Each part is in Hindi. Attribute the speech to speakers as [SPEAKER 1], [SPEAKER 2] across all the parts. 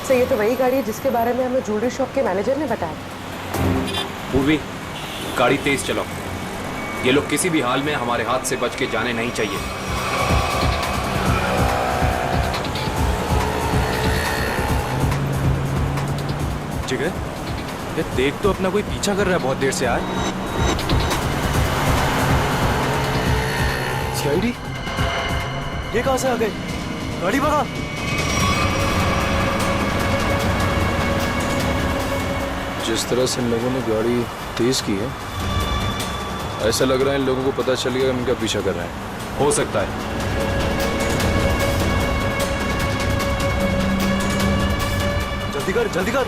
[SPEAKER 1] सर ये तो वही गाड़ी है जिसके बारे में हमें ज्वेलरी शॉप के मैनेजर ने बताया।
[SPEAKER 2] पूर्वी, गाड़ी तेज चलाओ। ये लोग किसी भी हाल में हमारे हाथ से बच के जाने नहीं चाहिए।
[SPEAKER 3] जिगर, ये देख तो अपना कोई पीछा कर रहा है बहुत देर से यार। सीआईडी? ये कहां से आ गए? गाड़ी भगा।
[SPEAKER 4] जिस तरह से इन लोगों ने गाड़ी तेज की है, ऐसा लग रहा है इन लोगों को पता चल गया कि हम इनका पीछा कर रहे हैं।
[SPEAKER 2] हो सकता है।
[SPEAKER 3] जल्दी कर, जल्दी कर।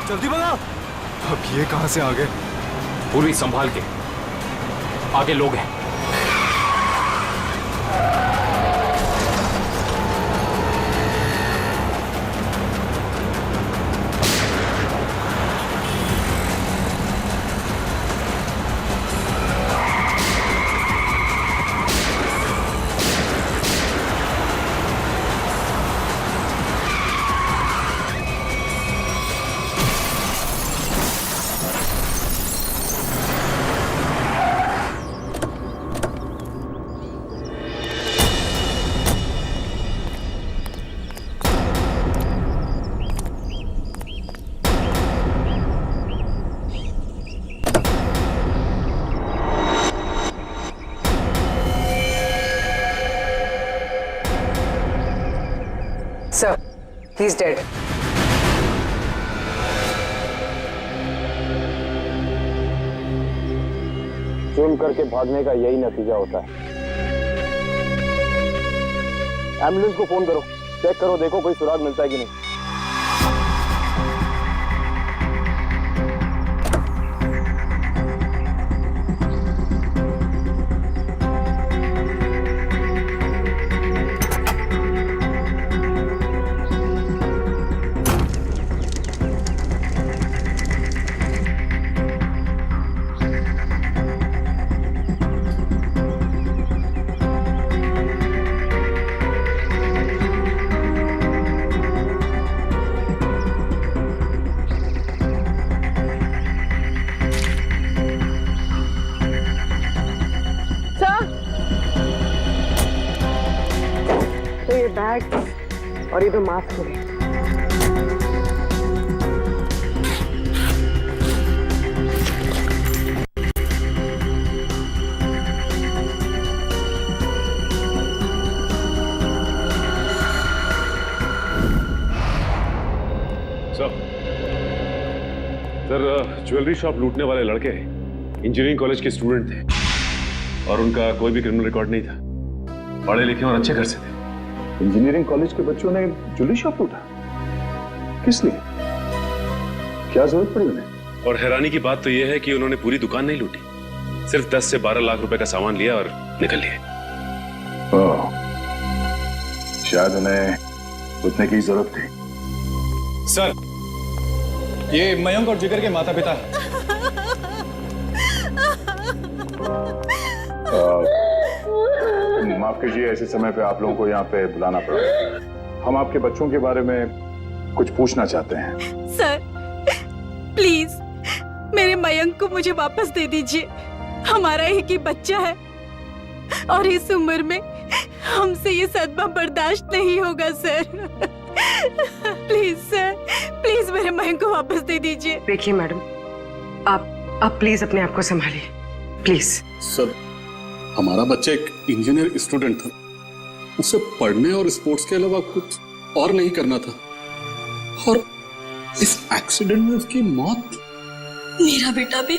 [SPEAKER 3] जल्दी भगा। अब ये कहां से आ गए?
[SPEAKER 2] पूर्वी संभाल के, आगे लोग हैं।
[SPEAKER 1] Sir, he's dead.
[SPEAKER 5] स्विम करके भागने का यही नतीजा होता है। एम्बुलेंस को फोन करो, चेक करो, देखो कोई सुराग मिलता है कि नहीं।
[SPEAKER 1] तो ये बैग और ये दो मास्क मिले।
[SPEAKER 6] सर, ज्वेलरी शॉप लूटने वाले लड़के इंजीनियरिंग कॉलेज के स्टूडेंट थे और उनका कोई भी क्रिमिनल रिकॉर्ड नहीं था। पढ़े लिखे और अच्छे घर से थे।
[SPEAKER 5] इंजीनियरिंग कॉलेज के बच्चों ने ज्वेलरी शॉप लूटा? किस लिए? क्या जरूरत पड़ी उन्हें?
[SPEAKER 6] और हैरानी की बात तो यह है कि उन्होंने पूरी दुकान नहीं लूटी, सिर्फ 10 से 12 लाख रुपए का सामान लिया और निकल लिए।
[SPEAKER 5] शायद उन्हें उतने की जरूरत थी।
[SPEAKER 3] सर, ये मयंक और जिगर के माता पिता हैं।
[SPEAKER 5] माफ कीजिए, ऐसे समय पे आप लोगों को यहाँ पे बुलाना पड़ा। हम आपके बच्चों के बारे में कुछ पूछना चाहते हैं।
[SPEAKER 7] सर, प्लीज मेरे मयंक को मुझे वापस दे दीजिए। हमारा एक ही बच्चा है और इस उम्र में हमसे ये सदमा बर्दाश्त नहीं होगा सर। प्लीज सर, प्लीज मेरे मयंक को वापस दे दीजिए।
[SPEAKER 1] देखिए मैडम, आप प्लीज अपने आप को संभालिए, प्लीज।
[SPEAKER 8] सर, हमारा बच्चा एक इंजीनियर स्टूडेंट था, उसे पढ़ने और स्पोर्ट्स के अलावा कुछ और नहीं करना था, और इस एक्सीडेंट में उसकी मौत।
[SPEAKER 7] मेरा बेटा भी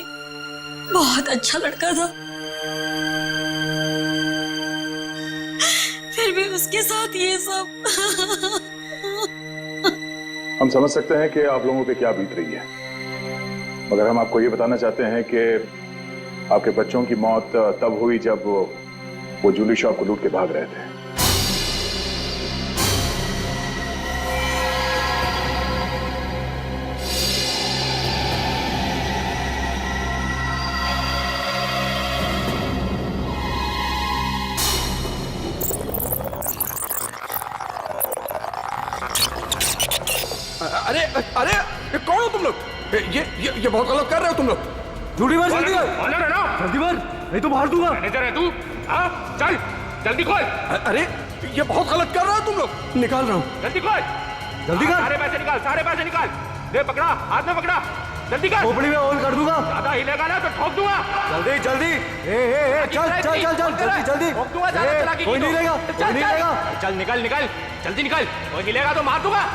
[SPEAKER 7] बहुत अच्छा लड़का था, फिर भी उसके साथ ये सब।
[SPEAKER 5] हम समझ सकते हैं कि आप लोगों पे क्या बीत रही है, मगर हम आपको ये बताना चाहते हैं कि आपके बच्चों की मौत तब हुई जब वो ज्वेलरी शॉप को लूट के भाग रहे थे।
[SPEAKER 3] अरे अरे ये कौन हो तुम लोग? ये बहुत गलत कर रहे हो तुम लोग। जल्दी मार, जल्दी मार, जल्दी मार, नहीं तो मार दूंगा।
[SPEAKER 6] मैनेजर है तू? हाँ चल जल्दी खोल।
[SPEAKER 3] अरे ये बहुत गलत कर रहे हो तुम लोग। निकाल रहा हूँ,
[SPEAKER 6] जल्दी खोल।
[SPEAKER 3] जल्दी कर।
[SPEAKER 6] सारे पैसे निकाल। दे पकड़ा, हाथ में पकड़ा, जल्दी कर।
[SPEAKER 3] खोपड़ी में होल कर दूंगा।
[SPEAKER 6] ज्यादा हिलेगा ना तो ठोक दूंगा।
[SPEAKER 3] जल्दी जल्दी, चल चल चल चल जल्दी जल्दी।
[SPEAKER 6] ठोक दूंगा, ज्यादा चलाकी की
[SPEAKER 3] कोई नहीं
[SPEAKER 6] तो।
[SPEAKER 3] रहेगा, कोई नहीं रहेगा।
[SPEAKER 6] चल निकल, जल्दी निकल। कोई हिलेगा तो मार दूंगा।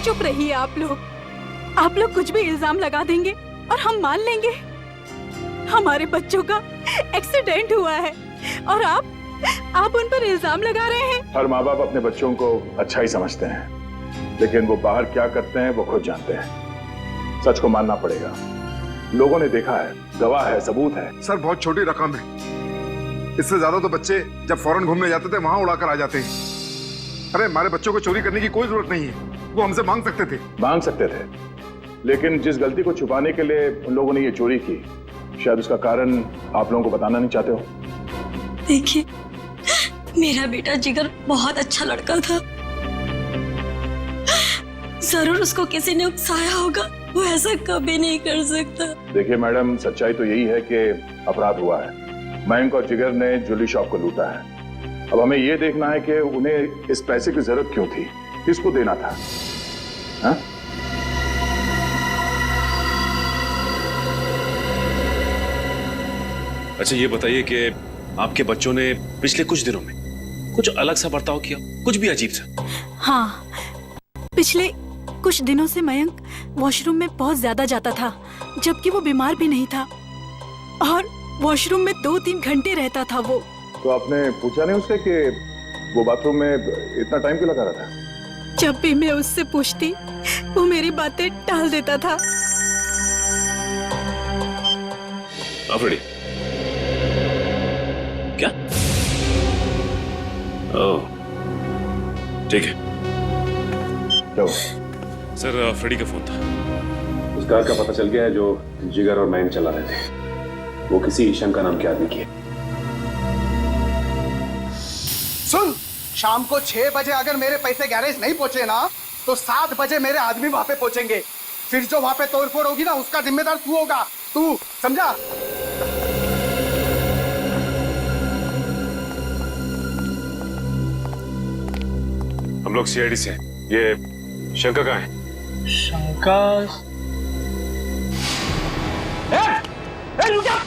[SPEAKER 7] चुप रहिए आप लोग कुछ भी इल्जाम लगा देंगे और हम मान लेंगे। हमारे बच्चों का एक्सीडेंट हुआ है और आप उन पर इल्जाम लगा रहे हैं।
[SPEAKER 5] हर माँ बाप अपने बच्चों को अच्छा ही समझते हैं, लेकिन वो बाहर क्या करते हैं वो खुद जानते हैं। सच को मानना पड़ेगा। लोगों ने देखा है, गवाह है, सबूत है।
[SPEAKER 9] सर बहुत छोटी रकम है, इससे ज्यादा तो बच्चे जब फॉरेन घूमने जाते थे वहां उड़ाकर आ जाते हैं। अरे हमारे बच्चों को चोरी करने की कोई जरूरत नहीं है, वो हमसे मांग सकते थे, लेकिन जिस गलती को छुपाने के लिए उन लोगों ने ये चोरी की, शायद उसका कारण आप लोगों को बताना नहीं चाहते हो।
[SPEAKER 10] देखिए, मेरा बेटा जिगर बहुत अच्छा लड़का था। जरूर उसको किसी ने उकसाया होगा, वो ऐसा कभी नहीं कर सकता।
[SPEAKER 5] देखिए मैडम, सच्चाई तो यही है कि अपराध हुआ है। मयंक और जिगर ने ज्वेलरी शॉप को लूटा है। अब हमें यह देखना है कि उन्हें इस पैसे की जरूरत क्यों थी, किसको देना था। हा?
[SPEAKER 6] अच्छा ये बताइए कि आपके बच्चों ने पिछले कुछ दिनों में कुछ अलग सा बर्ताव किया, कुछ भी अजीब सा?
[SPEAKER 7] हाँ, पिछले कुछ दिनों से मयंक वॉशरूम में बहुत ज्यादा जाता था, जबकि वो बीमार भी नहीं था, और वॉशरूम में 2-3 घंटे रहता था वो।
[SPEAKER 5] तो आपने पूछा नहीं उससे कि वो बाथरूम में इतना टाइम क्यों लगा रहा था?
[SPEAKER 7] जब भी मैं उससे पूछती, वो मेरी बातें टाल देता था।
[SPEAKER 6] अफरीदी, क्या? ओह, ठीक है।
[SPEAKER 5] क्या
[SPEAKER 6] सर, फ्रेडी का फोन था।
[SPEAKER 11] उस कार का पता चल गया है जो जिगर और मयंक चला रहे थे। वो किसी ईशम का नाम के आदमी की है।
[SPEAKER 12] सुन, शाम को 6 बजे अगर मेरे पैसे गैरेज नहीं पहुंचे ना, तो 7 बजे मेरे आदमी वहां पे पहुंचेंगे। फिर जो वहां पे तोड़फोड़ होगी ना, उसका जिम्मेदार तू होगा। तू समझा?
[SPEAKER 6] हम लोग सीआईडी से हैं। ये शंकर कहाँ है?
[SPEAKER 12] शंकर? रुक जा!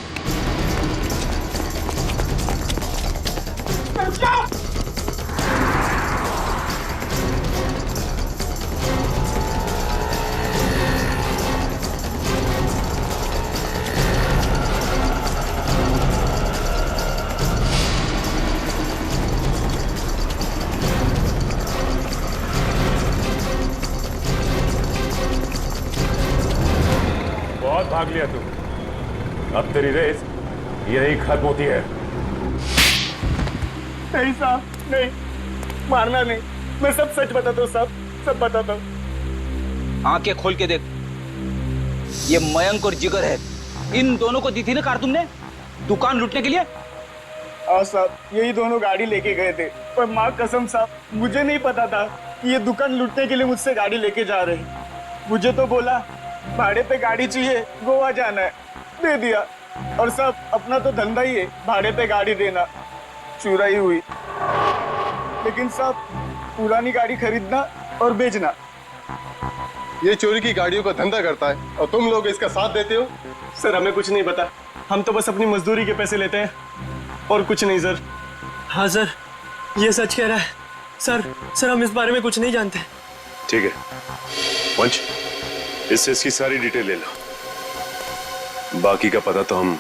[SPEAKER 6] बहुत भाग लिया तू, अब तेरी रेस यही खत्म होती है।
[SPEAKER 12] नहीं साहब, नहीं, मारना नहीं। मैं सब सच बताता हूँ साहब, सब बताता हूँ।
[SPEAKER 13] आंखें खोल के देख, ये मयंक और जिगर है। इन दोनों को दी थी ना कार तुमने दुकान लूटने के लिए?
[SPEAKER 12] हाँ साहब, यही दोनों गाड़ी लेके गए थे, पर माँ कसम साहब, मुझे नहीं पता था कि ये दुकान लूटने के लिए मुझसे गाड़ी लेके जा रहे हैं। मुझे तो बोला भाड़े पे गाड़ी चाहिए, गोवा जाना है, दे दिया। और साहब, अपना तो धंधा ही है भाड़े पे गाड़ी देना। चुराई हुई, लेकिन साहब पुरानी गाड़ी खरीदना और बेचना।
[SPEAKER 9] ये चोरी की गाड़ियों का धंधा करता है और तुम लोग इसका साथ देते हो।
[SPEAKER 12] सर हमें कुछ नहीं पता, हम तो बस अपनी मजदूरी के पैसे लेते हैं और कुछ नहीं सर।
[SPEAKER 14] हाँ सर, ये सच कह रहा है। सर हम इस बारे में कुछ नहीं जानते।
[SPEAKER 6] ठीक है पंच, इससे इसकी सारी डिटेल ले लो, बाकी का पता तो हम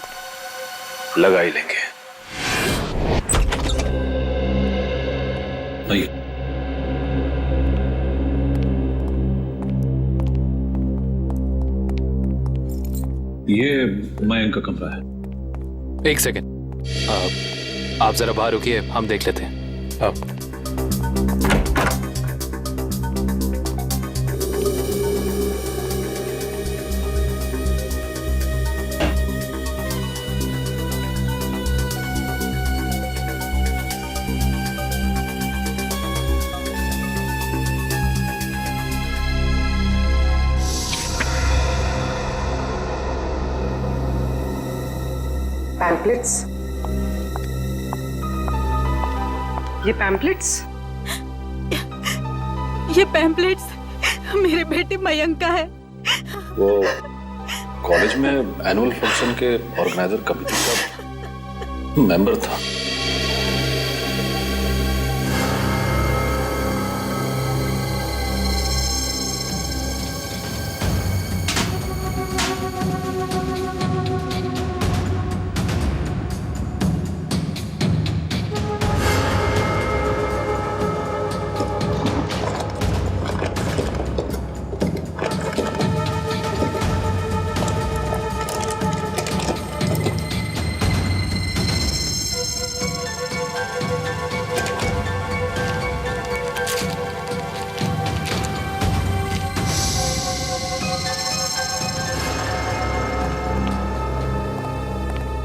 [SPEAKER 6] लगा ही लेंगे।
[SPEAKER 11] आइए। ये मयंक का कमरा है।
[SPEAKER 2] एक सेकेंड, आप जरा बाहर रुकिए, हम देख लेते हैं। आप
[SPEAKER 1] पैम्पलेट्स, ये पैम्पलेट्स,
[SPEAKER 7] ये पैम्पलेट्स मेरे बेटे मयंक का है।
[SPEAKER 8] वो कॉलेज में एनुअल फंक्शन के ऑर्गेनाइजर कमेटी का मेंबर था।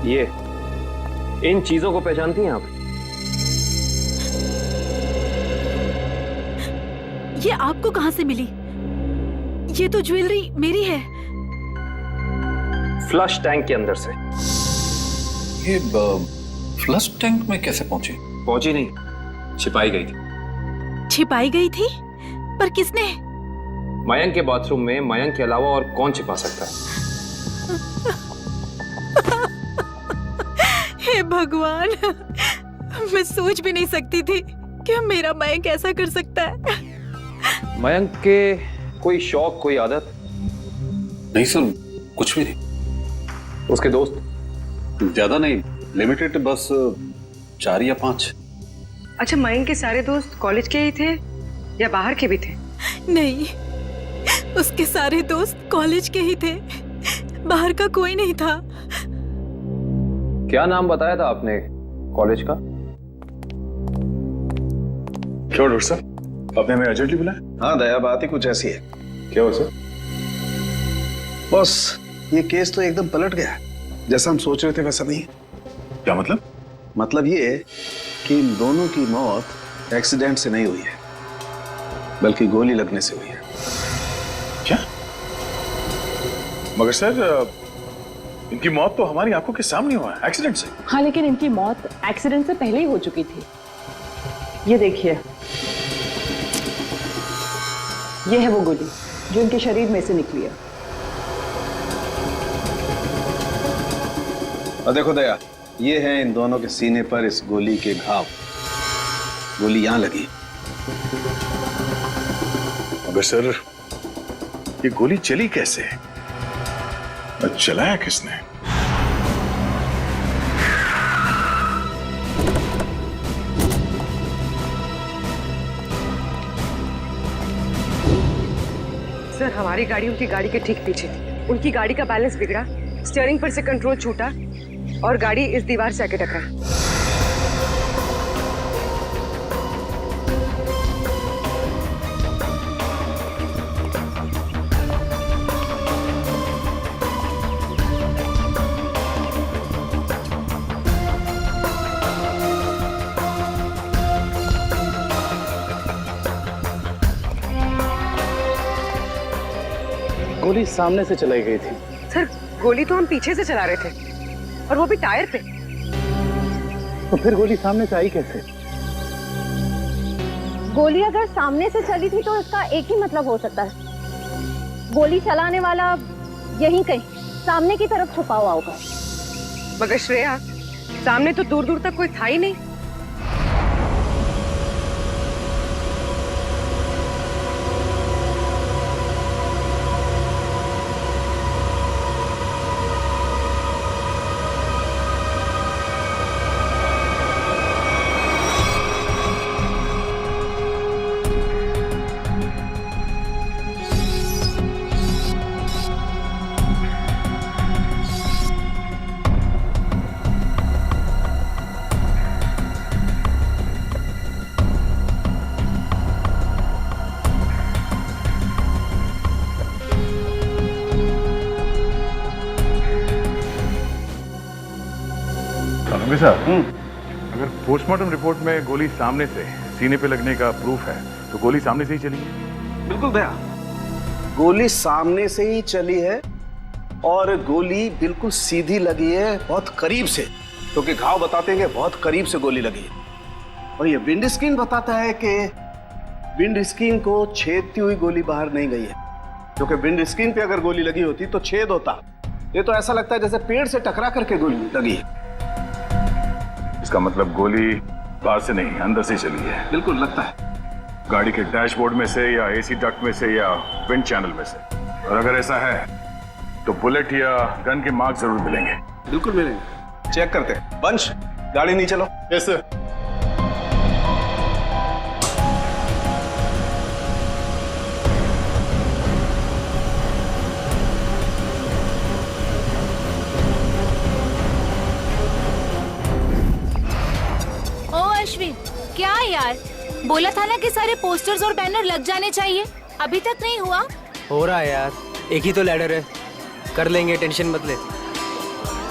[SPEAKER 11] ये इन चीजों को पहचानती हैं आप?
[SPEAKER 7] ये आपको कहां से मिली? ये तो ज्वेलरी मेरी है।
[SPEAKER 11] फ्लश टैंक के अंदर से।
[SPEAKER 8] ये फ्लश टैंक में कैसे पहुंची?
[SPEAKER 11] पहुंची नहीं, छिपाई गई थी।
[SPEAKER 7] छिपाई गई थी? पर किसने?
[SPEAKER 11] मयंक के बाथरूम में मयंक के अलावा और कौन छिपा सकता है?
[SPEAKER 7] हे भगवान, मैं सोच भी नहीं सकती थी कि मेरा मयंक ऐसा कर सकता है।
[SPEAKER 11] मयंक के कोई शौक, कोई आदत?
[SPEAKER 8] नहीं सर, कुछ भी नहीं।
[SPEAKER 11] उसके दोस्त?
[SPEAKER 8] ज्यादा नहीं, लिमिटेड, बस 4 या 5।
[SPEAKER 1] अच्छा, मयंक के सारे दोस्त कॉलेज के ही थे या बाहर के भी थे?
[SPEAKER 7] नहीं, उसके सारे दोस्त कॉलेज के ही थे, बाहर का कोई नहीं था।
[SPEAKER 11] क्या नाम बताया था आपने कॉलेज का?
[SPEAKER 5] क्यों डॉक्टर साहब, आपने हमें अर्जेंटली बुलाया?
[SPEAKER 15] हाँ दया, बात ही कुछ ऐसी है।
[SPEAKER 5] क्या हुआ सर?
[SPEAKER 15] बॉस, ये केस तो एकदम पलट गया। जैसा हम सोच रहे थे वैसा नहीं।
[SPEAKER 5] क्या मतलब?
[SPEAKER 15] मतलब ये कि इन दोनों की मौत एक्सीडेंट से नहीं हुई है, बल्कि गोली लगने से हुई है।
[SPEAKER 5] क्या? मगर सर, इनकी मौत तो हमारी आंखों के सामने हुआ है, एक्सीडेंट से।
[SPEAKER 16] हाँ, लेकिन इनकी मौत एक्सीडेंट से पहले ही हो चुकी थी। ये देखिए, ये है वो गोली जो इनके शरीर में से निकली है।
[SPEAKER 15] और देखो दया, ये है इन दोनों के सीने पर इस गोली के घाव। गोली यहां लगी।
[SPEAKER 5] मगर सर, ये गोली चली कैसे? और चलाया किसने?
[SPEAKER 1] सर, हमारी गाड़ी उनकी गाड़ी के ठीक पीछे थी। उनकी गाड़ी का बैलेंस बिगड़ा, स्टीयरिंग पर से कंट्रोल छूटा और गाड़ी इस दीवार से आके टकरा।
[SPEAKER 15] गोली सामने से चलाई गई थी।
[SPEAKER 1] सर, गोली तो हम पीछे से चला रहे थे और वो भी टायर पे।
[SPEAKER 15] तो फिर गोली सामने से आई कैसे?
[SPEAKER 17] गोली अगर सामने से चली थी तो इसका एक ही मतलब हो सकता है, गोली चलाने वाला यहीं कहीं सामने की तरफ छुपा हुआ होगा।
[SPEAKER 1] मगर श्रेया, सामने तो दूर दूर तक कोई था ही नहीं।
[SPEAKER 5] चौधरी साहब, अगर पोस्टमार्टम रिपोर्ट में गोली सामने से सीने पे लगने का प्रूफ है तो गोली सामने से ही चली है।
[SPEAKER 15] बिल्कुल भैया, गोली सामने से ही चली है और गोली बिल्कुल सीधी लगी है, बहुत करीब से, क्योंकि घाव बताते हैं कि बहुत करीब से गोली लगी है। और ये विंड स्क्रीन बताता है कि विंड स्क्रीन को छेदती हुई गोली बाहर नहीं गई है, क्योंकि विंड स्क्रीन पे अगर गोली लगी होती तो छेद होता। ये तो ऐसा लगता है जैसे पेड़ से टकरा करके गोली लगी है।
[SPEAKER 5] इसका मतलब गोली बाहर से नहीं, अंदर से चली है।
[SPEAKER 15] बिल्कुल लगता है
[SPEAKER 5] गाड़ी के डैशबोर्ड में से या एसी डक्ट में से या विंड चैनल में से। और अगर ऐसा है तो बुलेट या गन के मार्क जरूर मिलेंगे।
[SPEAKER 15] बिल्कुल मिलेंगे, चेक करते हैं। वंश, गाड़ी नीचे लो।
[SPEAKER 5] Yes sir.
[SPEAKER 18] क्या यार, बोला था ना कि सारे पोस्टर्स और बैनर लग जाने चाहिए, अभी तक नहीं हुआ।
[SPEAKER 14] हो रहा है यार, एक ही तो लैडर है, कर लेंगे, टेंशन मत ले।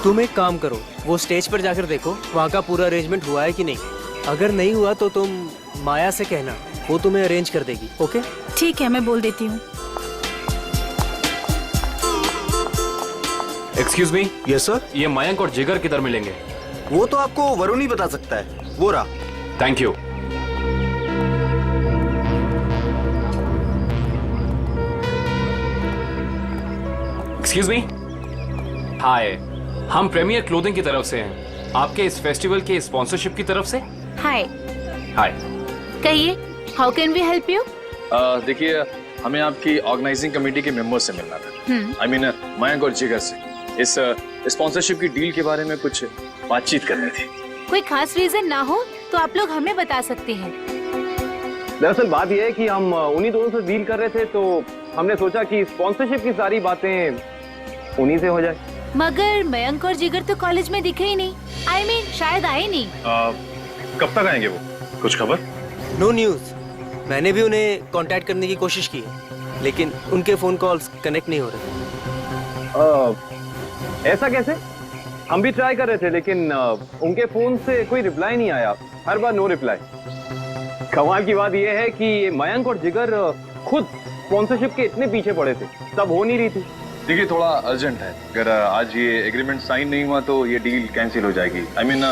[SPEAKER 14] तुम एक काम करो, वो स्टेज पर जाकर देखो वहाँ का पूरा अरेंजमेंट हुआ है कि नहीं। अगर नहीं हुआ तो तुम माया से कहना, वो तुम्हें अरेंज कर देगी। ओके
[SPEAKER 18] ठीक है, मैं बोल देती हूँ।
[SPEAKER 2] Excuse me.
[SPEAKER 3] Yes sir.
[SPEAKER 2] ये मयंक और जिगर किधर मिलेंगे?
[SPEAKER 3] वो तो आपको वरुण ही बता सकता है, वो रहा।
[SPEAKER 2] Thank you. Excuse me. Hi, हम प्रीमियर क्लोथिंग की तरफ से हैं, आपके इस फेस्टिवल के स्पॉन्सरशिप की तरफ से।
[SPEAKER 18] हाय।
[SPEAKER 2] हाय।
[SPEAKER 18] कहिए, how can we help you?
[SPEAKER 4] देखिए, हमें आपकी ऑर्गेनाइजिंग कमेटी के मेंबर से मिलना था। आई मीन मयंक और जिगर से इस स्पॉन्सरशिप की डील के बारे में कुछ बातचीत करनी थी।
[SPEAKER 18] कोई खास रीजन ना हो तो आप लोग हमें बता सकते हैं।
[SPEAKER 3] दरअसल बात यह है कि हम उन्हीं दोनों से डील कर रहे थे, तो हमने सोचा कि स्पॉन्सरशिप की सारी बातें उन्हीं से हो जाए।
[SPEAKER 18] मगर मयंक और जिगर तो कॉलेज में दिखे ही नहीं। आई मीन शायद आए नहीं।
[SPEAKER 6] कब तक आएंगे वो, कुछ खबर?
[SPEAKER 14] No news. मैंने भी उन्हें कांटेक्ट करने की कोशिश की है, लेकिन उनके फोन कॉल्स कनेक्ट नहीं हो रहे।
[SPEAKER 3] ऐसा कैसे? हम भी ट्राई कर रहे थे, लेकिन उनके फोन से कोई रिप्लाई नहीं आया, हर बार नो रिप्लाई। कमाल की बात यह है कि मयंक और जिगर खुद स्पॉन्सरशिप के इतने पीछे पड़े थे, तब हो नहीं रही थी।
[SPEAKER 4] देखिए, थोड़ा अर्जेंट है, अगर आज ये एग्रीमेंट साइन नहीं हुआ तो ये डील कैंसिल हो जाएगी। आई मीन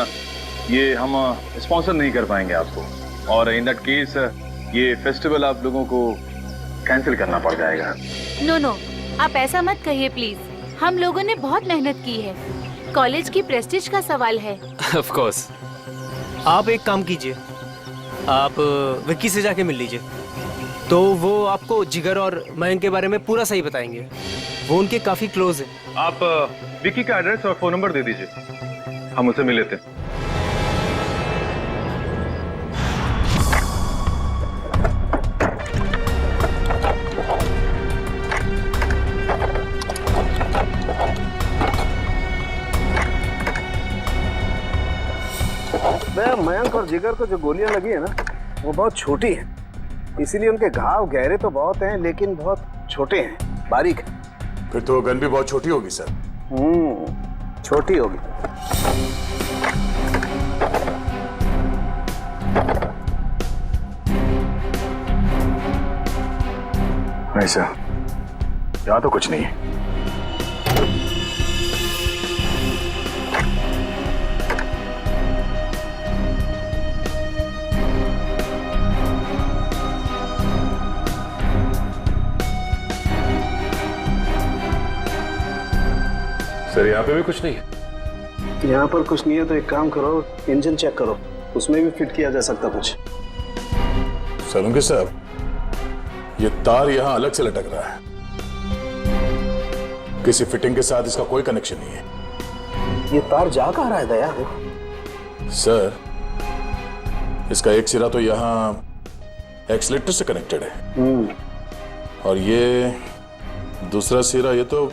[SPEAKER 4] ये हम स्पॉन्सर नहीं कर पाएंगे आपको, और इन दैट केस ये फेस्टिवल आप लोगों को कैंसिल करना पड़ जाएगा।
[SPEAKER 18] नो नो, आप ऐसा मत कहिए प्लीज, हम लोगों ने बहुत मेहनत की है, कॉलेज की प्रेस्टीज का सवाल है।
[SPEAKER 14] Of course. आप एक काम कीजिए, आप विक्की से जाके मिल लीजिए, तो वो आपको जिगर और मयंक के बारे में पूरा सही बताएंगे। वो उनके काफी क्लोज है।
[SPEAKER 6] आप विक्की का एड्रेस और फोन नंबर दे दीजिए, हम उसे मिल लेते हैं।
[SPEAKER 15] मयंक और जिगर को जो गोलियां लगी है ना, वो बहुत छोटी है, इसीलिए उनके घाव गहरे तो बहुत हैं, लेकिन बहुत छोटे हैं, बारीक है।
[SPEAKER 5] फिर तो गन भी बहुत छोटी होगी सर।
[SPEAKER 15] छोटी होगी।
[SPEAKER 5] नहीं सर, यहाँ तो कुछ नहीं है।
[SPEAKER 6] सर, यहाँ पे भी कुछ नहीं है।
[SPEAKER 15] यहाँ पर कुछ नहीं है तो एक काम करो, इंजन चेक करो, उसमें भी फिट किया जा सकता कुछ।
[SPEAKER 5] सलूंगे साहब, ये तार यहाँ अलग से लटक रहा है, किसी फिटिंग के साथ इसका कोई कनेक्शन नहीं है।
[SPEAKER 15] ये तार जा कहाँ रहा है दया?
[SPEAKER 5] सर, इसका एक सिरा तो यहाँ एक्सीलेटर से कनेक्टेड है, और ये दूसरा सिरा ये तो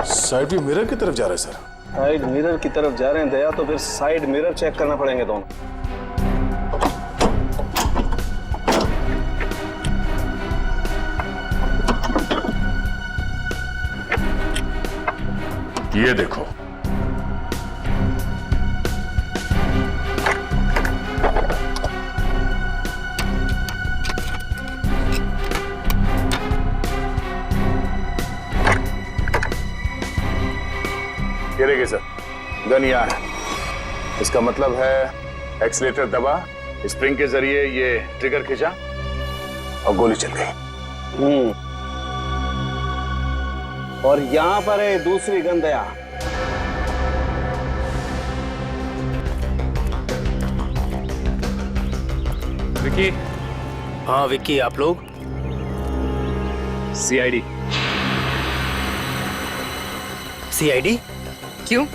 [SPEAKER 5] साइड व्यू मिरर की तरफ जा रहा है सर।
[SPEAKER 15] साइड मिरर की तरफ जा रहे हैं दया, तो फिर साइड मिरर चेक करना पड़ेंगे दोनों।
[SPEAKER 5] ये देखो, गन यहाँ है, इसका मतलब है एक्सीलेटर दबा, स्प्रिंग के जरिए ये ट्रिगर खींचा और गोली चल गई।
[SPEAKER 15] और यहाँ पर है दूसरी गन दया।
[SPEAKER 2] विकी।
[SPEAKER 14] हाँ विक्की, आप लोग?
[SPEAKER 2] सीआईडी।
[SPEAKER 14] सीआईडी?
[SPEAKER 1] क्यों?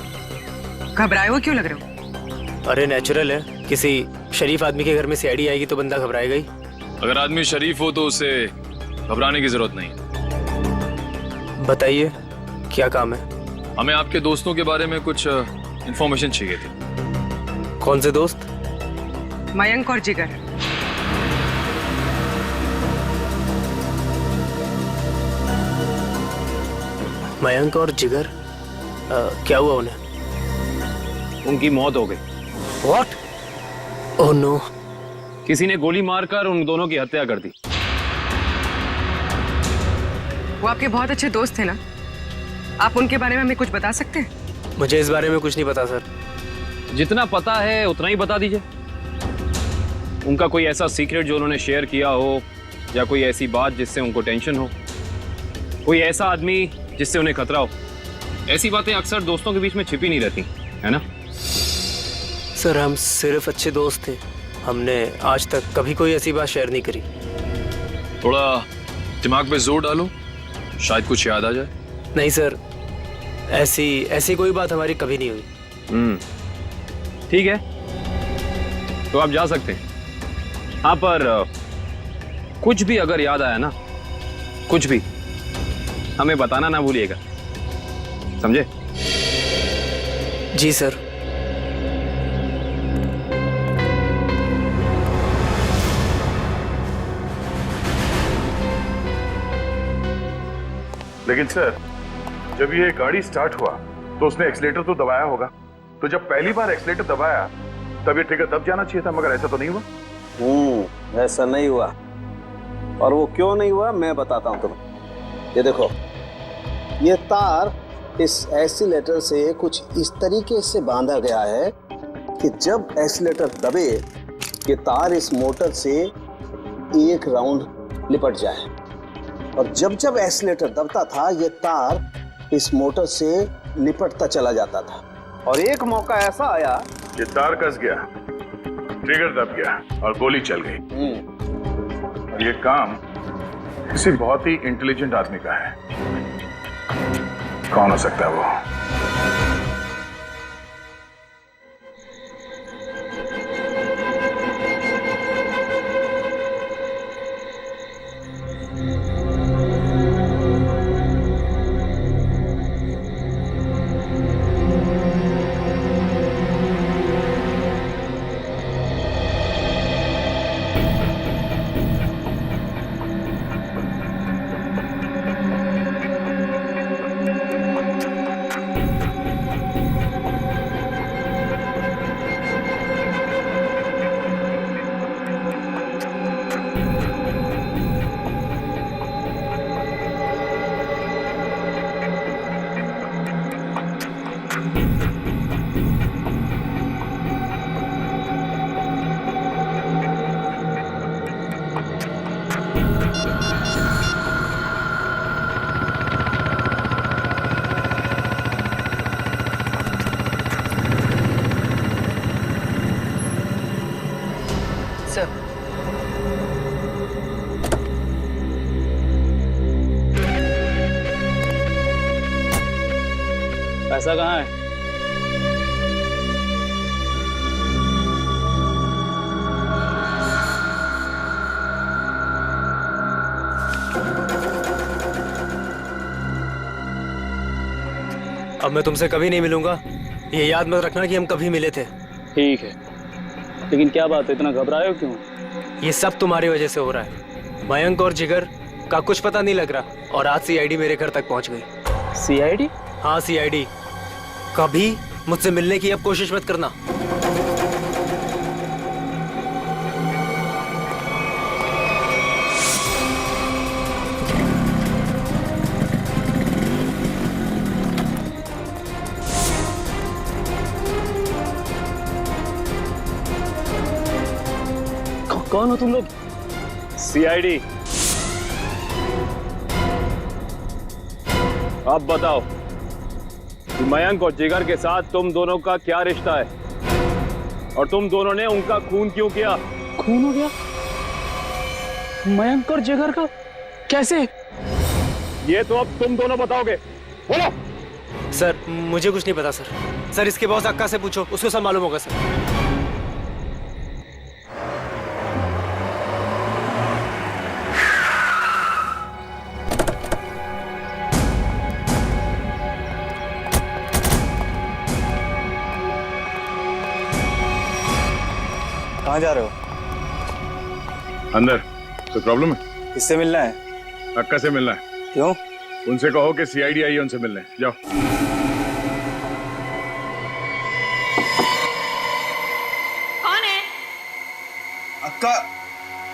[SPEAKER 1] घबराए हो क्यों लग रहे हो?
[SPEAKER 14] अरे नेचुरल है, किसी शरीफ आदमी के घर में सीआईडी आएगी तो बंदा घबराएगा ही।
[SPEAKER 4] अगर आदमी शरीफ हो तो उसे घबराने की जरूरत नहीं।
[SPEAKER 14] बताइए क्या काम है?
[SPEAKER 4] हमें आपके दोस्तों के बारे में कुछ इंफॉर्मेशन चाहिए थी।
[SPEAKER 14] कौन से दोस्त?
[SPEAKER 1] मयंक और जिगर।
[SPEAKER 14] मयंक और जिगर? क्या हुआ उन्हें?
[SPEAKER 2] उनकी मौत हो गई।
[SPEAKER 14] What? Oh no.
[SPEAKER 2] किसी ने गोली मारकर उन दोनों की हत्या कर दी।
[SPEAKER 1] वो आपके बहुत अच्छे दोस्त थे ना, आप उनके बारे में हमें कुछ बता सकते हैं?
[SPEAKER 14] मुझे इस बारे में कुछ नहीं पता सर।
[SPEAKER 2] जितना पता है उतना ही बता दीजिए। उनका कोई ऐसा सीक्रेट जो उन्होंने शेयर किया हो, या कोई ऐसी बात जिससे उनको टेंशन हो, कोई ऐसा आदमी जिससे उन्हें खतरा हो। ऐसी बातें अक्सर दोस्तों के बीच में छिपी नहीं रहती, है ना?
[SPEAKER 14] सर हम सिर्फ अच्छे दोस्त थे, हमने आज तक कभी कोई ऐसी बात शेयर नहीं करी।
[SPEAKER 4] थोड़ा दिमाग पे जोर डालो, शायद कुछ याद आ जाए।
[SPEAKER 14] नहीं सर, ऐसी कोई बात हमारी कभी नहीं हुई।
[SPEAKER 2] ठीक है, तो आप जा सकते हैं। हाँ, पर कुछ भी अगर याद आया ना, कुछ भी, हमें बताना ना भूलिएगा, समझे?
[SPEAKER 14] जी सर।
[SPEAKER 5] लेकिन सर, जब ये गाड़ी स्टार्ट हुआ तो उसने एक्सीलेटर तो दबाया होगा, तो जब पहली बार एक्सीलेटर दबाया तब ये ट्रिगर दब जाना चाहिए था, मगर ऐसा तो नहीं हुआ।
[SPEAKER 15] ऐसा नहीं हुआ। और वो क्यों नहीं हुआ मैं बताता हूं तुम्हें। ये देखो, ये तार इस एक्सीलेटर से कुछ इस तरीके से बांधा गया है कि जब एक्सीलेटर दबे ये तार इस मोटर से एक राउंड लिपट जाए, और जब जब एक्सीलेटर दबता था ये तार इस मोटर से लिपटता चला जाता था। और एक मौका ऐसा आया,
[SPEAKER 5] ये तार कस गया, ट्रिगर दब गया और गोली चल गई। और ये काम किसी बहुत ही इंटेलिजेंट आदमी का है। कौन हो सकता है वो?
[SPEAKER 13] पैसा कहाँ है?
[SPEAKER 14] अब मैं तुमसे कभी नहीं मिलूंगा, ये याद मत रखना कि हम कभी मिले थे।
[SPEAKER 13] ठीक है, लेकिन क्या बात है, इतना घबराए हो क्यों?
[SPEAKER 14] ये सब तुम्हारी वजह से हो रहा है। मयंक और जिगर का कुछ पता नहीं लग रहा, और आज सीआईडी मेरे घर तक पहुंच गई।
[SPEAKER 13] सीआईडी?
[SPEAKER 14] हाँ सीआईडी। कभी मुझसे मिलने की अब कोशिश मत करना।
[SPEAKER 2] कौन हो तुम लोग? सीआईडी। अब बताओ कि मयंक और जिगर के साथ तुम दोनों का क्या रिश्ता है और तुम दोनों ने उनका खून क्यों किया?
[SPEAKER 13] खून हो गया? मयंक और जिगर का कैसे?
[SPEAKER 2] ये तो अब तुम दोनों बताओगे। बोलो।
[SPEAKER 14] सर मुझे कुछ नहीं पता सर। सर इसके बॉस अक्का से पूछो, उसको सब मालूम होगा सर।
[SPEAKER 12] कहाँ जा रहे हो?
[SPEAKER 5] अंदर। कोई प्रॉब्लम है?
[SPEAKER 12] किससे मिलना है?
[SPEAKER 5] अक्का से मिलना है।
[SPEAKER 12] क्यों?
[SPEAKER 5] उनसे कहो कि सीआईडी आई है उनसे मिलने। जाओ।
[SPEAKER 10] कौन है?
[SPEAKER 12] अक्का,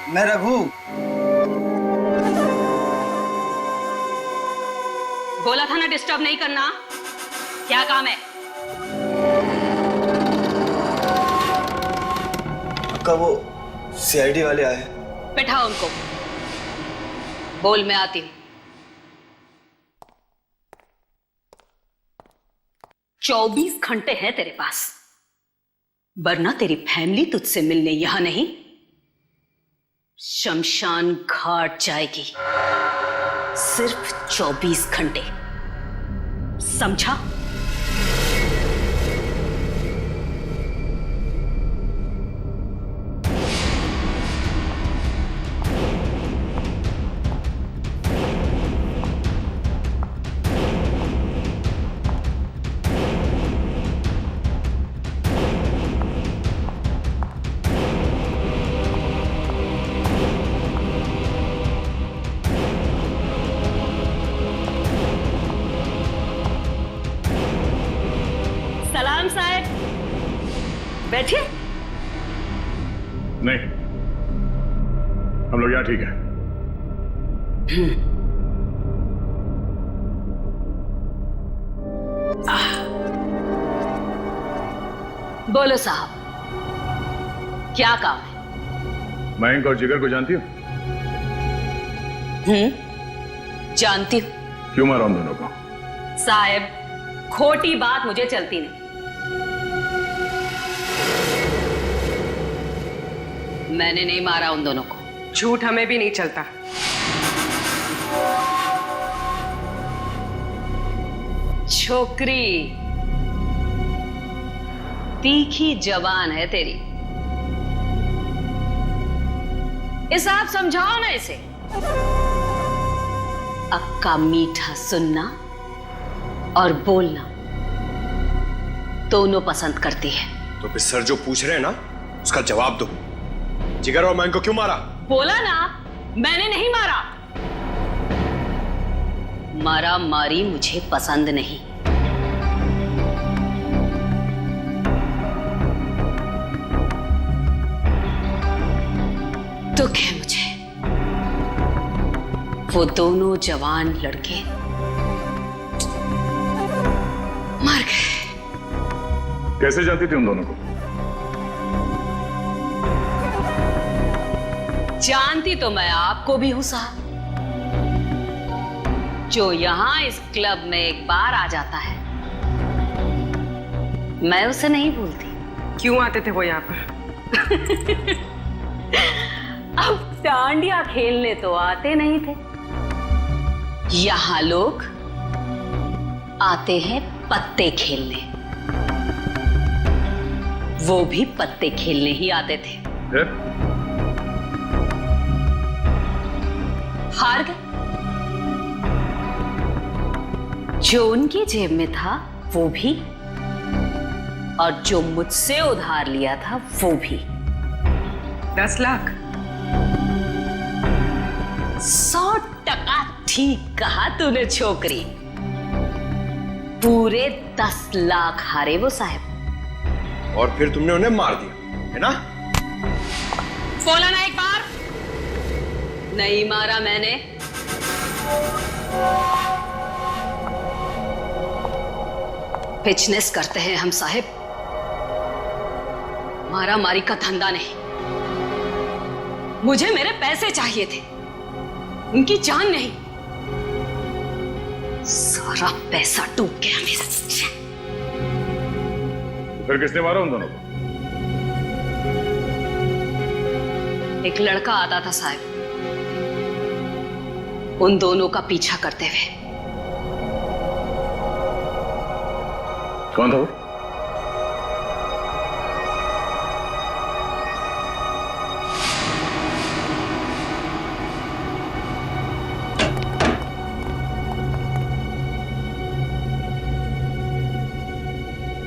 [SPEAKER 12] मैं रघु।
[SPEAKER 10] बोला था ना डिस्टर्ब नहीं करना। क्या काम है?
[SPEAKER 12] अक्का वो सीआईडी वाले आए।
[SPEAKER 10] बैठाओ उनको। बोल, मैं आती हूँ। 24 घंटे हैं तेरे पास, वरना तेरी फैमिली तुझसे मिलने यहां नहीं, शमशान घाट जाएगी। सिर्फ 24 घंटे, समझा? सलाम साहब, बैठिए।
[SPEAKER 5] नहीं, हम लोग यहाँ ठीक है।
[SPEAKER 10] बोलो साहब, क्या काम है?
[SPEAKER 5] मयंक और जिगर को जानती हो?
[SPEAKER 10] जानती हूँ।
[SPEAKER 5] क्यों मारा उन दोनों को?
[SPEAKER 10] साहब, खोटी बात मुझे चलती नहीं। मैंने नहीं मारा उन दोनों को।
[SPEAKER 1] झूठ हमें भी नहीं चलता।
[SPEAKER 10] छोकरी तीखी जबान है तेरी। इस आप समझाओ ना इसे। अक्का मीठा सुनना और बोलना दोनों पसंद करती है।
[SPEAKER 11] तो फिर सर जो पूछ रहे हैं ना, उसका जवाब दो। जिगर और मयंक को क्यों मारा?
[SPEAKER 10] बोला ना, मैंने नहीं मारा। मारा मारी मुझे पसंद नहीं। दुख है मुझे, वो दोनों जवान लड़के मर गए।
[SPEAKER 5] कैसे जानती थी उन दोनों को?
[SPEAKER 10] जानती तो मैं आपको भी हूं साहब। जो यहां इस क्लब में एक बार आ जाता है, मैं उसे नहीं भूलती।
[SPEAKER 1] क्यों आते थे वो यहाँ पर?
[SPEAKER 10] अब डांडिया खेलने तो आते नहीं थे। यहां लोग आते हैं पत्ते खेलने। वो भी पत्ते खेलने ही आते थे। हार गए। जो उनकी जेब में था वो भी, और जो मुझसे उधार लिया था वो भी।
[SPEAKER 1] 10 लाख।
[SPEAKER 10] 100% ठीक कहा तूने छोकरी। पूरे 10 लाख हारे वो साहब।
[SPEAKER 11] और फिर तुमने उन्हें मार दिया, है ना?
[SPEAKER 10] बोला ना एक बार। नहीं मारा मैंने। बिजनेस करते हैं हम साहब, मारा मारी का धंधा नहीं। मुझे मेरे पैसे चाहिए थे, उनकी जान नहीं। सारा पैसा डूब गया मेरा।
[SPEAKER 5] फिर किसने मारा उन दोनों को?
[SPEAKER 10] एक लड़का आता था साहब, उन दोनों का पीछा करते हुए।
[SPEAKER 5] कौन था वो?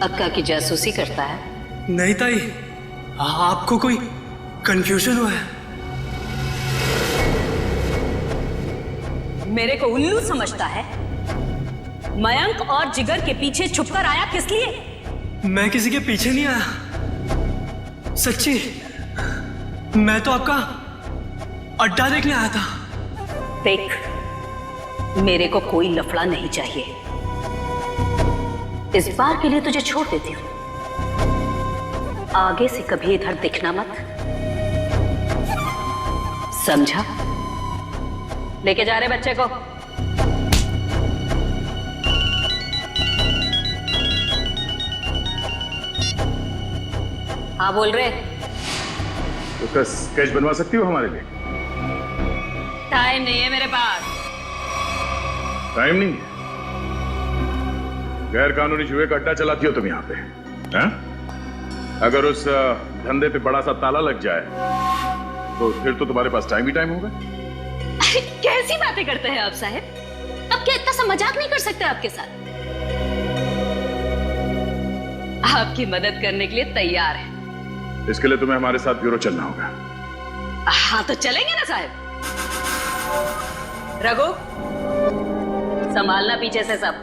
[SPEAKER 10] अक्का की जासूसी करता है?
[SPEAKER 14] नहीं ताई, आपको कोई कंफ्यूजन हुआ है?
[SPEAKER 10] मेरे को उल्लू समझता है? मयंक और जिगर के पीछे छुपकर आया किस लिए?
[SPEAKER 14] मैं किसी के पीछे नहीं आया, सच्ची। मैं तो आपका अड्डा देखने आया था।
[SPEAKER 10] देख, मेरे को कोई लफड़ा नहीं चाहिए। इस बार के लिए तुझे छोड़ देती हूँ, आगे से कभी इधर दिखना मत, समझा? लेके जा रहे बच्चे को। हाँ बोल रहे।
[SPEAKER 5] उसका स्केच बनवा सकती हो हमारे लिए?
[SPEAKER 10] टाइम नहीं है मेरे पास।
[SPEAKER 5] टाइम नहीं है? गैर कानूनी जुए का अड्डा चलाती हो तुम यहाँ पे, हैं? अगर उस धंधे पे बड़ा सा ताला लग जाए तो फिर तो तुम्हारे पास टाइम ही टाइम होगा।
[SPEAKER 10] अरे कैसी बातें करते हैं आप साहब? अब क्या इतना सा मजाक नहीं कर सकते आपके साथ? आपकी मदद करने के लिए तैयार है।
[SPEAKER 5] इसके लिए तुम्हें हमारे साथ ब्यूरो चलना होगा।
[SPEAKER 10] हाँ तो चलेंगे ना साहब। रघु, संभालना पीछे से सब।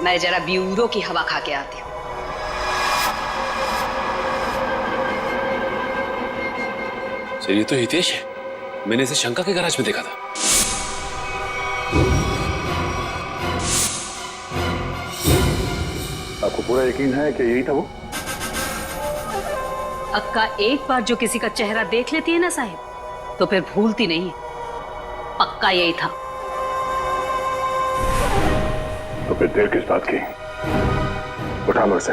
[SPEAKER 10] मैं जरा ब्यूरो की हवा खा के आती हूँ।
[SPEAKER 11] ये तो हितेश है, मैंने इसे शंका के गैराज में देखा था।
[SPEAKER 5] आपको पूरा यकीन है कि यही था वो?
[SPEAKER 10] अक्का एक बार जो किसी का चेहरा देख लेती है ना साहिब, तो फिर भूलती नहीं। पक्का यही था।
[SPEAKER 5] तो फिर देर किस बात की? उठा लो इसे।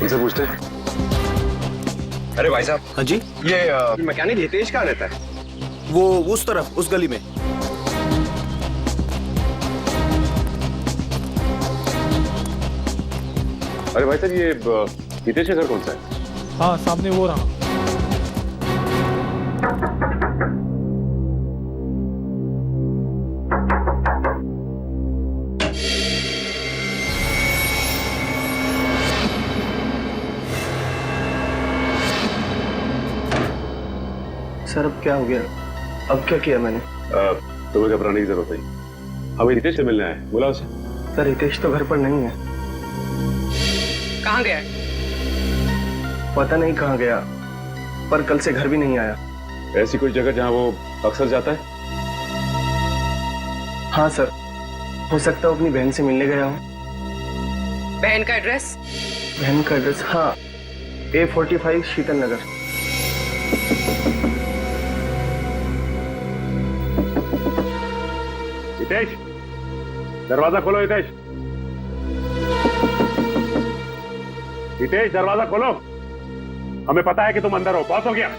[SPEAKER 11] इनसे पूछते हैं।
[SPEAKER 19] अरे भाई साहब।
[SPEAKER 14] हाँ जी।
[SPEAKER 19] ये मैकेनिक हितेश कहाँ रहता है?
[SPEAKER 15] वो उस तरफ, उस गली में।
[SPEAKER 11] अरे भाई साहब, ये हितेश का घर कौन सा है?
[SPEAKER 20] हाँ, सामने वो रहा।
[SPEAKER 12] सर अब क्या हो गया? अब क्या किया मैंने?
[SPEAKER 11] तुम्हें घबराने की जरूरत नहीं। हमें हितेश से मिलने आए, बुला उसे।
[SPEAKER 12] सर हितेश तो घर पर नहीं है।
[SPEAKER 1] कहाँ गया?
[SPEAKER 12] पता नहीं कहाँ गया, पर कल से घर भी नहीं आया।
[SPEAKER 11] ऐसी कोई जगह जहाँ वो अक्सर जाता है?
[SPEAKER 12] हाँ सर, हो सकता है अपनी बहन से मिलने गया हो।
[SPEAKER 1] बहन का एड्रेस?
[SPEAKER 12] बहन का एड्रेस, हाँ, A45 शीतल नगर।
[SPEAKER 5] हितेश, दरवाजा खोलो। हितेश, हितेश, दरवाजा खोलो। हमें पता है कि तुम अंदर हो। बहुत हो गया।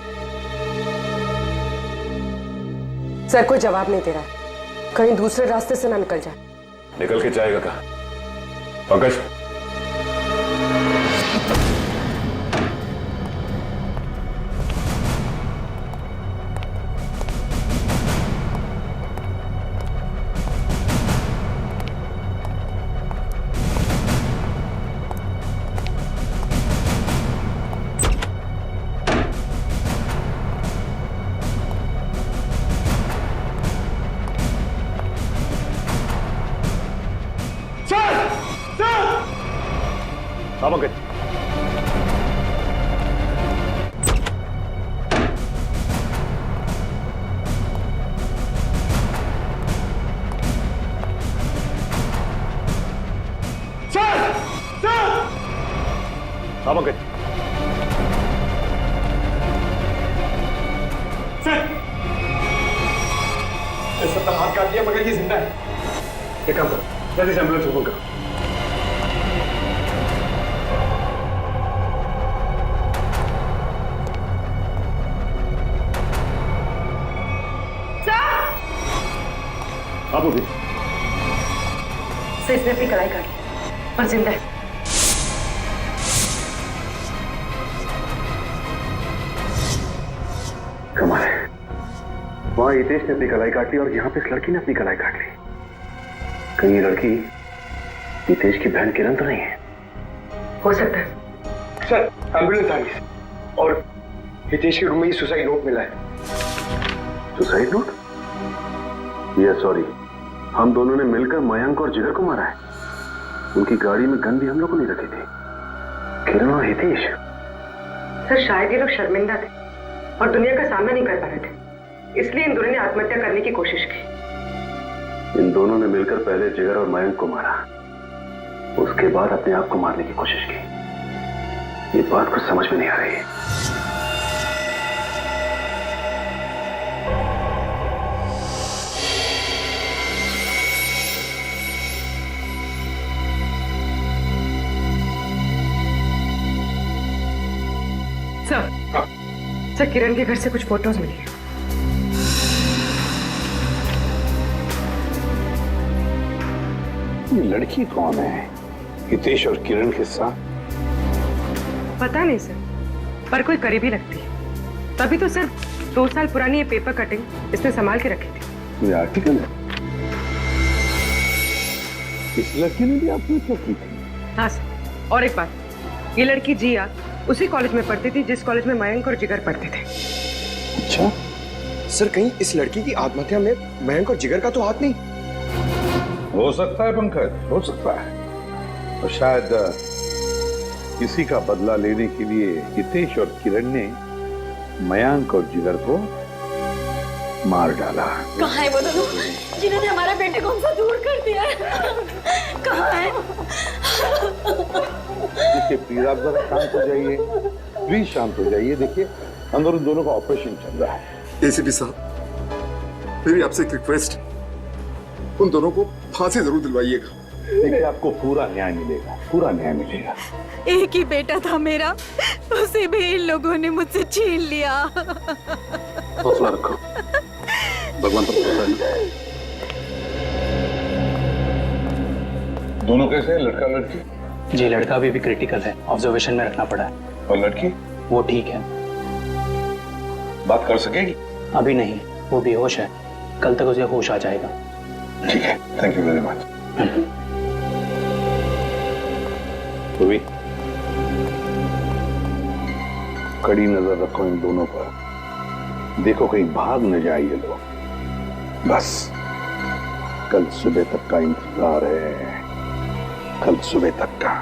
[SPEAKER 1] सर कोई जवाब नहीं दे रहा, कहीं दूसरे रास्ते से ना निकल जाए।
[SPEAKER 11] निकल के जाएगा कहाँ? पंकज,
[SPEAKER 5] हाँ पंकज।
[SPEAKER 6] हाँ पंकज।
[SPEAKER 19] सबका हाथ काट दिया मगर ये जिंदा है।
[SPEAKER 6] एक काम करो, जल्दी से एम्बुलेंस को फोन करो। आप भी
[SPEAKER 1] से इसने अपनी कलाई काटी पर जिंदा है।
[SPEAKER 5] कमाल है, वहां हितेश ने अपनी कलाई काट ली और यहाँ पे इस लड़की ने अपनी कलाई काट ली। कहीं ये लड़की हितेश की बहन किरण तो नहीं है?
[SPEAKER 1] हो सकता है।
[SPEAKER 19] सर एम्बुलेंस आ गई और हितेश के रूम में ये सुसाइड नोट मिला है।
[SPEAKER 5] Suicide note? ये सॉरी, हम दोनों ने मिलकर मयंक और जिगर को मारा है। उनकी गाड़ी में गन भी हम लोगों ने रखी थी। किरण और हितेश।
[SPEAKER 1] सर शायद ये लोग शर्मिंदा थे और दुनिया का सामना नहीं कर पा रहे थे, इसलिए इन दोनों ने आत्महत्या करने की कोशिश की।
[SPEAKER 5] इन दोनों ने मिलकर पहले जिगर और मयंक को मारा, उसके बाद अपने आप को मारने की कोशिश की। ये बात कुछ समझ में नहीं आ रही है।
[SPEAKER 1] सर किरण के घर से कुछ फोटोज मिली है।
[SPEAKER 5] ये लड़की कौन है? हितेश और किरण के साथ?
[SPEAKER 1] पता नहीं सर, पर कोई करीबी लगती है। तभी तो सर 2 साल पुरानी ये पेपर कटिंग इसने संभाल के रखी थी।
[SPEAKER 5] ये आर्टिकल है? इस लड़की ने भी आत्महत्या की थी?
[SPEAKER 1] हाँ सर, और एक बात, ये लड़की जिया उसी कॉलेज में पढ़ती थी जिस कॉलेज में मयंक और जिगर पढ़ते थे।
[SPEAKER 19] अच्छा सर, कहीं इस लड़की की आत्महत्या में मयंक और जिगर का तो हाथ नहीं?
[SPEAKER 5] हो सकता है पंकज, हो सकता है। और शायद किसी का बदला लेने के लिए हितेश और किरण ने मयंक और जिगर को मार डाला।
[SPEAKER 7] कहाँ है वो दोनों जिन्होंने हमारे बेटे को हमसे दूर कर दिया है? कहाँ है?
[SPEAKER 5] देखिए प्लीज आप जरा शांत हो जाइए, प्लीज शांत हो जाइए। देखिए अंदर उन दोनों का ऑपरेशन चल रहा है।
[SPEAKER 9] एसीपी साहब, मेरी आपसे एक रिक्वेस्ट, उन दोनों को फांसी जरूर दिलवाइएगा।
[SPEAKER 5] देखिए आपको पूरा न्याय मिलेगा, पूरा न्याय मिलेगा।
[SPEAKER 7] एक ही बेटा था मेरा, उसे भी इन लोगों ने मुझसे छीन लिया।
[SPEAKER 5] हौसला रखो, भगवान पर भरोसा है। दोनों कैसे हैं, लड़का लड़की?
[SPEAKER 14] जी लड़का अभी भी क्रिटिकल है, ऑब्जर्वेशन में रखना पड़ा है।
[SPEAKER 5] और लड़की?
[SPEAKER 14] वो ठीक है,
[SPEAKER 5] बात कर सकेगी?
[SPEAKER 14] अभी नहीं, वो बेहोश है, कल तक उसे होश आ जाएगा।
[SPEAKER 5] ठीक है, थैंक यू वेरी मच। पूर्वी, कड़ी नजर रखो इन दोनों पर, देखो कहीं भाग न जाए ये लोग। बस कल सुबह तक का इंतजार है, कल सुबह तक का।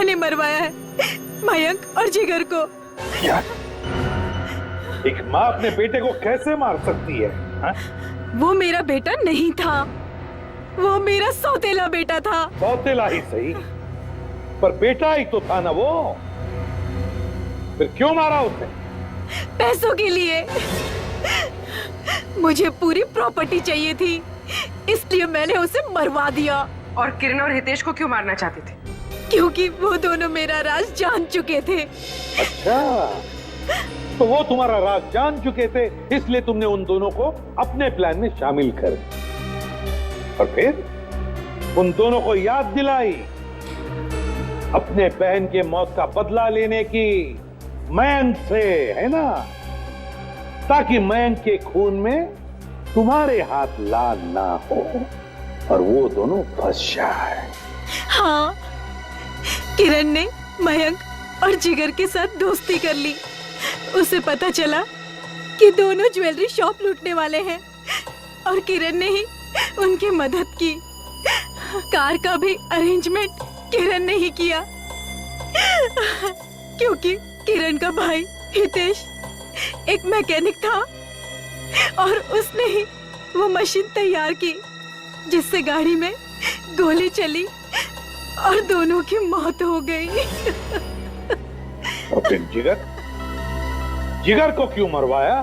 [SPEAKER 7] मैंने मरवाया है मयंक और जिगर को।
[SPEAKER 20] यार, एक माँ अपने बेटे को कैसे मार सकती है हा?
[SPEAKER 7] वो मेरा बेटा नहीं था, वो मेरा सौतेला बेटा था।
[SPEAKER 20] सौतेला ही सही, पर बेटा ही तो था ना वो। फिर क्यों मारा उसे?
[SPEAKER 7] पैसों के लिए। मुझे पूरी प्रॉपर्टी चाहिए थी, इसलिए मैंने उसे मरवा दिया।
[SPEAKER 1] और किरण और हितेश को क्यों मारना चाहते थे?
[SPEAKER 7] क्योंकि वो दोनों मेरा राज जान चुके थे।
[SPEAKER 20] अच्छा, तो वो तुम्हारा राज जान चुके थे, इसलिए तुमने उन दोनों को अपने प्लान में शामिल कर और फिर उन दोनों को याद दिलाई अपने बहन के मौत का बदला लेने की मयंक से, है ना? ताकि मयंक के खून में तुम्हारे हाथ लाल ना हो और वो दोनों फंस जाए।
[SPEAKER 7] हाँ, किरण ने मयंक और जिगर के साथ दोस्ती कर ली। उसे पता चला कि दोनों ज्वेलरी शॉप लूटने वाले हैं और किरण ने ही उनकी मदद की। कार का भी अरेंजमेंट किरण ने ही किया, क्योंकि किरण का भाई हितेश एक मैकेनिक था और उसने ही वो मशीन तैयार की जिससे गाड़ी में गोली चली और दोनों की मौत हो गई।
[SPEAKER 20] और फिर जिगर को क्यों मरवाया?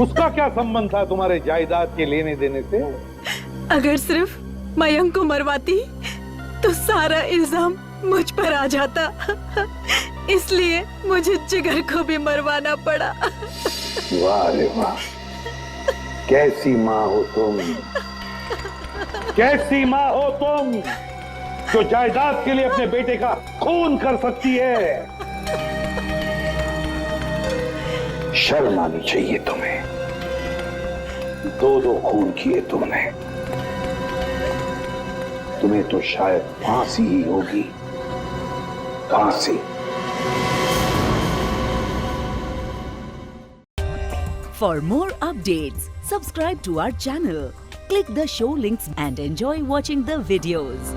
[SPEAKER 20] उसका क्या संबंध था तुम्हारे जायदाद के लेने देने से?
[SPEAKER 7] अगर सिर्फ मयंक को मरवाती तो सारा इल्जाम मुझ पर आ जाता, इसलिए मुझे जिगर को भी मरवाना पड़ा।
[SPEAKER 20] वाह रे वाह, कैसी माँ हो तुम, कैसी माँ हो तुम जो जायदाद के लिए अपने बेटे का खून कर सकती है। शर्म आनी चाहिए तुम्हें, दो खून किए तुमने। तुम्हें तो शायद फांसी ही होगी, फांसी।
[SPEAKER 21] For more updates, subscribe to our channel, click the show links and enjoy watching the videos.